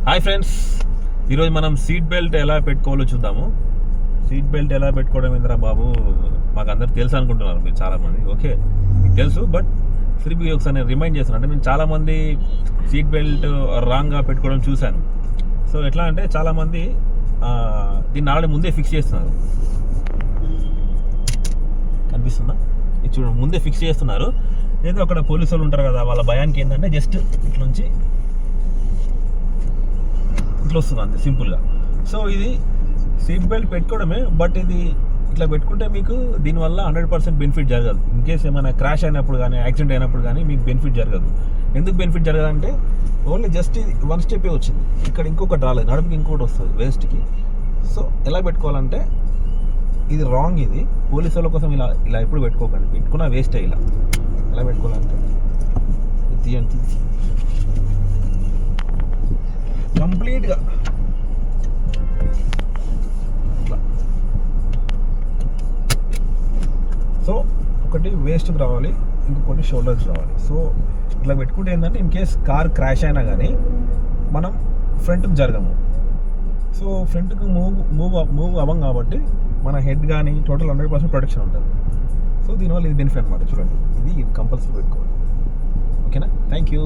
Hi friends, ఈరోజు మనం seat belt ఎలా పెట్టుకోవాలో చూద్దాము. సీట్ బెల్ట్ ఎలా పెట్టుకోవడం ఏందిరా బాబు, మాకు అందరు తెలుసు అనుకుంటున్నారు మీరు చాలామంది. ఓకే, మీకు తెలుసు, బట్ తిరిగి ఒకసారి నేను రిమైండ్ చేస్తాను. అంటే నేను చాలామంది సీట్ బెల్ట్ రాంగ్గా పెట్టుకోవడం చూశాను. సో ఎట్లా అంటే చాలామంది దీన్ని ఆల్రెడీ ముందే ఫిక్స్ చేస్తున్నారు. కనిపిస్తుందా? ఇది చూడండి, ముందే ఫిక్స్ చేస్తున్నారు. ఏదో అక్కడ పోలీసు వాళ్ళు ఉంటారు కదా, వాళ్ళ భయానికి ఏంటంటే జస్ట్ ఇట్లా నుంచి ఇట్లా వస్తుంది అంతే, సింపుల్గా. సో ఇది సీట్ బెల్ట్ పెట్టుకోవడమే, బట్ ఇది ఇట్లా పెట్టుకుంటే మీకు దీనివల్ల 100% బెనిఫిట్ జరగదు. ఇన్ కేస్ ఏమైనా క్రాష్ అయినప్పుడు కానీ యాక్సిడెంట్ అయినప్పుడు కానీ మీకు బెనిఫిట్ జరగదు. ఎందుకు బెనిఫిట్ జరగదంటే ఓన్లీ జస్ట్ ఇది వన్ స్టెప్పే వచ్చింది, ఇక్కడ ఇంకొకటి రాలేదు, నడుపుకి ఇంకొకటి వస్తుంది వేస్ట్కి. సో ఎలా పెట్టుకోవాలంటే ఇది రాంగ్. ఇది పోలీసు వాళ్ళ కోసం ఇలా ఇలా ఎప్పుడు పెట్టుకోకండి, పెట్టుకున్నా వేస్టే. ఇలా ఎలా పెట్టుకోవాలంటే తీయండి కంప్లీట్గా ఇట్లా. సో ఒకటి వేస్ట్కి రావాలి, ఇంకొకటి షోల్డర్స్ రావాలి. సో ఇట్లా పెట్టుకుంటే ఏంటంటే ఇన్ కేస్ కార్ క్రాష్ అయినా కానీ మనం ఫ్రంట్కి జరగము. సో ఫ్రంట్కి మూవ్ అవ్వం కాబట్టి మన హెడ్ కానీ టోటల్ 100% ప్రొటెక్షన్ ఉంటుంది. సో దీనివల్ల ఇది బెనిఫిట్ అనమాట. చూడండి, ఇది కంపల్సరీ పెట్టుకోవాలి. ఓకేనా? Thank you.